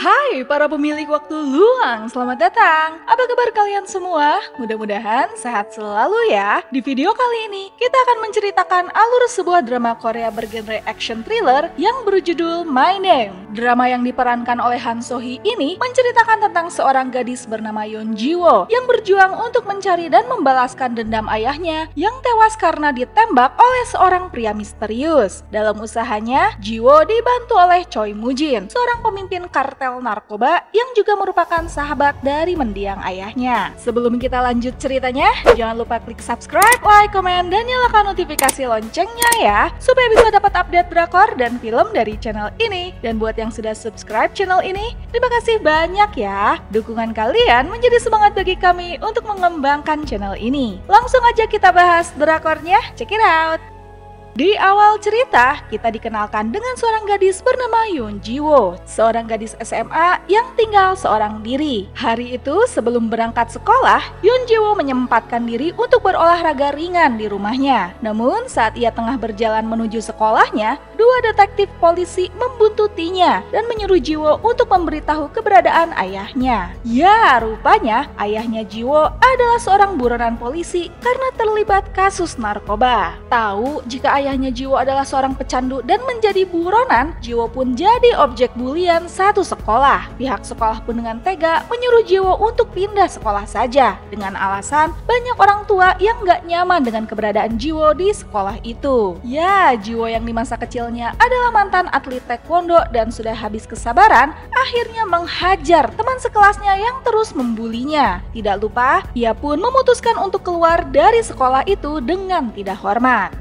Hai para pemilik waktu luang, selamat datang. Apa kabar kalian semua? Mudah-mudahan sehat selalu ya. Di video kali ini, kita akan menceritakan alur sebuah drama Korea bergenre action thriller yang berjudul My Name. Drama yang diperankan oleh Han So-hee ini menceritakan tentang seorang gadis bernama Yeon Ji-woo yang berjuang untuk mencari dan membalaskan dendam ayahnya yang tewas karena ditembak oleh seorang pria misterius. Dalam usahanya, Ji-woo dibantu oleh Choi Moo-jin, seorang pemimpin kartel narkoba yang juga merupakan sahabat dari mendiang ayahnya. Sebelum kita lanjut ceritanya, jangan lupa klik subscribe, like, komen, dan nyalakan notifikasi loncengnya ya, supaya bisa dapat update drakor dan film dari channel ini. Dan buat yang sudah subscribe channel ini, terima kasih banyak ya. Dukungan kalian menjadi semangat bagi kami untuk mengembangkan channel ini. Langsung aja kita bahas drakornya, check it out! Di awal cerita, kita dikenalkan dengan seorang gadis bernama Yeon Ji-woo, seorang gadis SMA yang tinggal seorang diri. Hari itu, sebelum berangkat sekolah, Yeon Ji-woo menyempatkan diri untuk berolahraga ringan di rumahnya. Namun, saat ia tengah berjalan menuju sekolahnya, dua detektif polisi membuntutinya dan menyuruh Ji-woo untuk memberitahu keberadaan ayahnya. Ya, rupanya ayahnya Ji-woo adalah seorang buronan polisi karena terlibat kasus narkoba. Tahu jika ayahnya Ji-woo adalah seorang pecandu dan menjadi buronan, Ji-woo pun jadi objek bulian satu sekolah. Pihak sekolah pun dengan tega menyuruh Ji-woo untuk pindah sekolah saja, dengan alasan banyak orang tua yang gak nyaman dengan keberadaan Ji-woo di sekolah itu. Ya, Ji-woo yang di masa kecilnya adalah mantan atlet taekwondo dan sudah habis kesabaran, akhirnya menghajar teman sekelasnya yang terus membulinya. Tidak lupa, ia pun memutuskan untuk keluar dari sekolah itu dengan tidak hormat.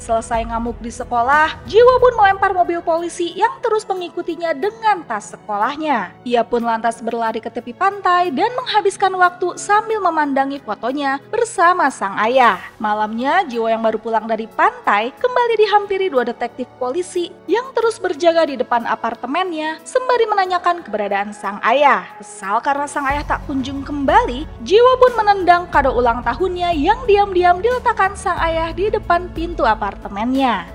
Selesai ngamuk di sekolah, Ji-woo pun melempar mobil polisi yang terus mengikutinya dengan tas sekolahnya. Ia pun lantas berlari ke tepi pantai dan menghabiskan waktu sambil memandangi fotonya bersama sang ayah. Malamnya, Ji-woo yang baru pulang dari pantai kembali dihampiri dua detektif polisi yang terus berjaga di depan apartemennya sembari menanyakan keberadaan sang ayah. Kesal karena sang ayah tak kunjung kembali, Ji-woo pun menendang kado ulang tahunnya yang diam-diam diletakkan sang ayah di depan pintu apartemennya.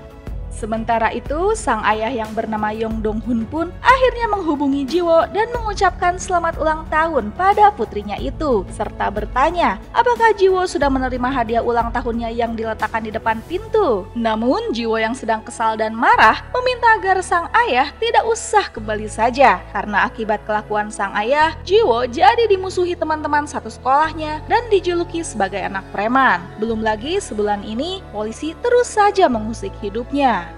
Sementara itu, sang ayah yang bernama Yong Dong-hun pun akhirnya menghubungi Ji-woo dan mengucapkan selamat ulang tahun pada putrinya itu, serta bertanya apakah Ji-woo sudah menerima hadiah ulang tahunnya yang diletakkan di depan pintu. Namun, Ji-woo yang sedang kesal dan marah meminta agar sang ayah tidak usah kembali saja, karena akibat kelakuan sang ayah, Ji-woo jadi dimusuhi teman-teman satu sekolahnya dan dijuluki sebagai anak preman. Belum lagi sebulan ini, polisi terus saja mengusik hidupnya.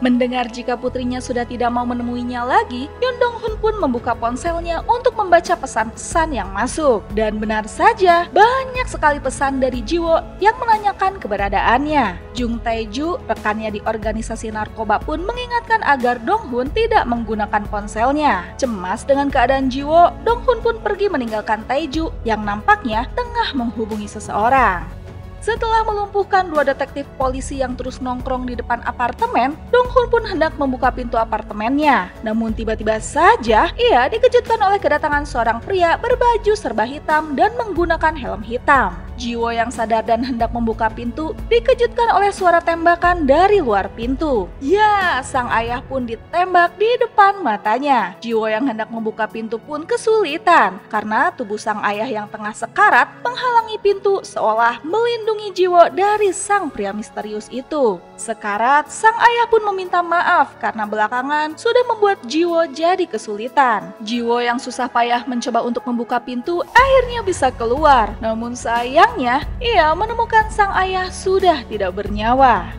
Mendengar jika putrinya sudah tidak mau menemuinya lagi, Yeon Dong-hun pun membuka ponselnya untuk membaca pesan-pesan yang masuk. Dan benar saja, banyak sekali pesan dari Ji-woo yang menanyakan keberadaannya. Jung Tae-ju, rekannya di organisasi narkoba pun mengingatkan agar Dong-hun tidak menggunakan ponselnya. Cemas dengan keadaan Ji-woo, Dong-hun pun pergi meninggalkan Tae-ju yang nampaknya tengah menghubungi seseorang. Setelah melumpuhkan dua detektif polisi yang terus nongkrong di depan apartemen, Dong-hun pun hendak membuka pintu apartemennya. Namun tiba-tiba saja ia dikejutkan oleh kedatangan seorang pria berbaju serba hitam dan menggunakan helm hitam. Ji-woo yang sadar dan hendak membuka pintu dikejutkan oleh suara tembakan dari luar pintu. Ya, sang ayah pun ditembak di depan matanya. Ji-woo yang hendak membuka pintu pun kesulitan karena tubuh sang ayah yang tengah sekarat menghalangi pintu seolah melindungi Ji-woo dari sang pria misterius itu. Sekarat, sang ayah pun meminta maaf karena belakangan sudah membuat Ji-woo jadi kesulitan. Ji-woo yang susah payah mencoba untuk membuka pintu akhirnya bisa keluar. Namun sayangnya, ia menemukan sang ayah sudah tidak bernyawa.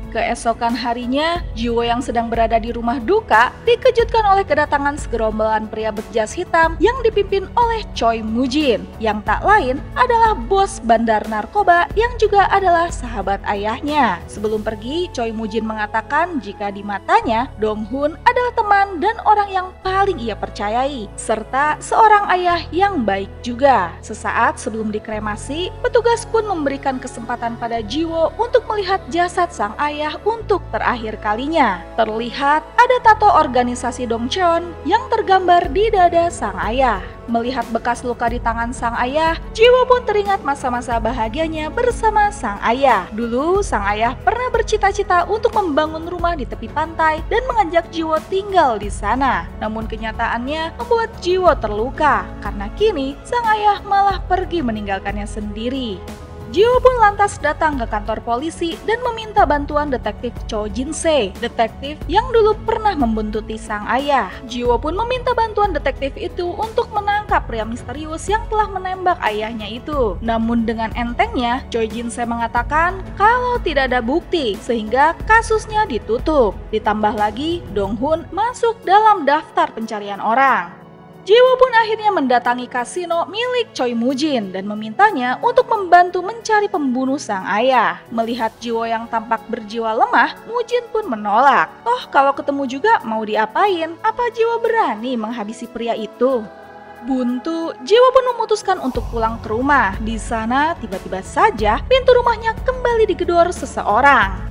Keesokan harinya, Ji-woo yang sedang berada di rumah duka dikejutkan oleh kedatangan segerombolan pria berjas hitam yang dipimpin oleh Choi Moo-jin, yang tak lain adalah bos bandar narkoba yang juga adalah sahabat ayahnya. Sebelum pergi, Choi Moo-jin mengatakan jika di matanya Dong-hun adalah teman dan orang yang paling ia percayai, serta seorang ayah yang baik juga. Sesaat sebelum dikremasi, petugas pun memberikan kesempatan pada Ji-woo untuk melihat jasad sang ayah ayah untuk terakhir kalinya. Terlihat ada tato organisasi Dongcheon yang tergambar di dada sang ayah. Melihat bekas luka di tangan sang ayah, Jiwo pun teringat masa-masa bahagianya bersama sang ayah. Dulu sang ayah pernah bercita-cita untuk membangun rumah di tepi pantai dan mengajak Jiwo tinggal di sana. Namun kenyataannya membuat Jiwo terluka karena kini sang ayah malah pergi meninggalkannya sendiri. Jiwo pun lantas datang ke kantor polisi dan meminta bantuan detektif Cho Jin-se, detektif yang dulu pernah membuntuti sang ayah. Jiwo pun meminta bantuan detektif itu untuk menangkap pria misterius yang telah menembak ayahnya itu. Namun dengan entengnya, Cho Jin-se mengatakan kalau tidak ada bukti sehingga kasusnya ditutup. Ditambah lagi, Dong-hun masuk dalam daftar pencarian orang. Jiwo pun akhirnya mendatangi kasino milik Choi Moo-jin dan memintanya untuk membantu mencari pembunuh sang ayah. Melihat Jiwo yang tampak berjiwa lemah, Moo-jin pun menolak. Toh kalau ketemu juga mau diapain? Apa Jiwo berani menghabisi pria itu? Buntu, Jiwo pun memutuskan untuk pulang ke rumah. Di sana tiba-tiba saja pintu rumahnya kembali digedor seseorang.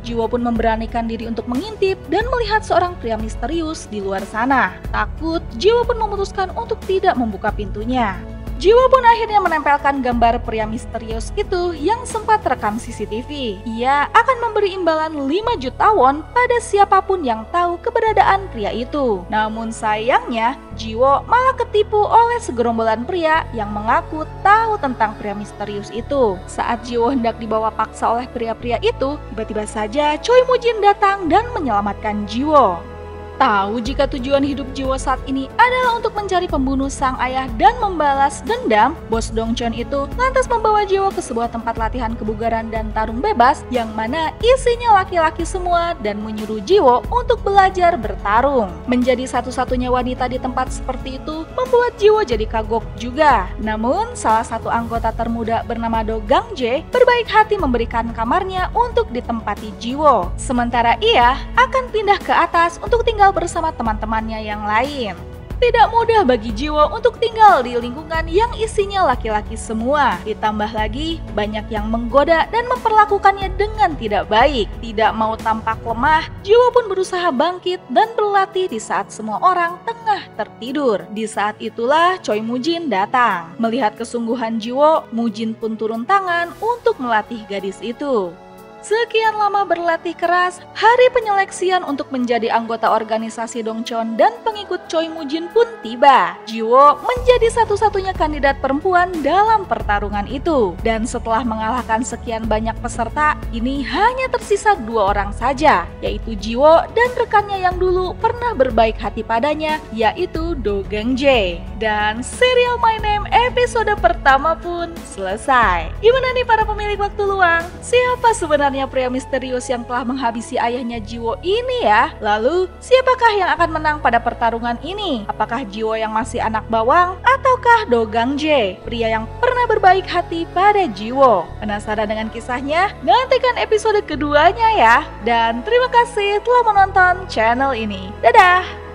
Jiwo pun memberanikan diri untuk mengintip dan melihat seorang pria misterius di luar sana. Takut, Jiwo pun memutuskan untuk tidak membuka pintunya. Jiwo pun akhirnya menempelkan gambar pria misterius itu yang sempat rekam CCTV. Ia akan memberi imbalan 5 juta won pada siapapun yang tahu keberadaan pria itu. Namun sayangnya, Jiwo malah ketipu oleh segerombolan pria yang mengaku tahu tentang pria misterius itu. Saat Jiwo hendak dibawa paksa oleh pria-pria itu, tiba-tiba saja Choi Moo-jin datang dan menyelamatkan Jiwo. Tahu jika tujuan hidup Jiwo saat ini adalah untuk mencari pembunuh sang ayah dan membalas dendam, bos Dongcheon itu lantas membawa Jiwo ke sebuah tempat latihan kebugaran dan tarung bebas yang mana isinya laki-laki semua dan menyuruh Jiwo untuk belajar bertarung. Menjadi satu-satunya wanita di tempat seperti itu membuat Jiwo jadi kagok juga. Namun salah satu anggota termuda bernama Do Gang-jae berbaik hati memberikan kamarnya untuk ditempati Jiwo. Sementara ia akan pindah ke atas untuk tinggal bersama teman-temannya yang lain. Tidak mudah bagi Jiwo untuk tinggal di lingkungan yang isinya laki-laki semua. Ditambah lagi banyak yang menggoda dan memperlakukannya dengan tidak baik. Tidak mau tampak lemah, Jiwo pun berusaha bangkit dan berlatih di saat semua orang tengah tertidur. Di saat itulah Choi Moo-jin datang. Melihat kesungguhan Jiwo, Moo-jin pun turun tangan untuk melatih gadis itu. Sekian lama berlatih keras, hari penyeleksian untuk menjadi anggota organisasi Dongcheon dan pengikut Choi Moo-jin pun tiba. Jiwo menjadi satu-satunya kandidat perempuan dalam pertarungan itu. Dan setelah mengalahkan sekian banyak peserta, ini hanya tersisa 2 orang saja, yaitu Jiwo dan rekannya yang dulu pernah berbaik hati padanya, yaitu Do Gang-jae. Dan serial My Name episode pertama pun selesai. Gimana nih para pemilik waktu luang? Siapa sebenarnya pria misterius yang telah menghabisi ayahnya Jiwo ini ya? Lalu, siapakah yang akan menang pada pertarungan ini? Apakah Jiwo yang masih anak bawang? Ataukah Do Gang-jae, pria yang pernah berbaik hati pada Jiwo? Penasaran dengan kisahnya? Nantikan episode keduanya ya. Dan terima kasih telah menonton channel ini. Dadah!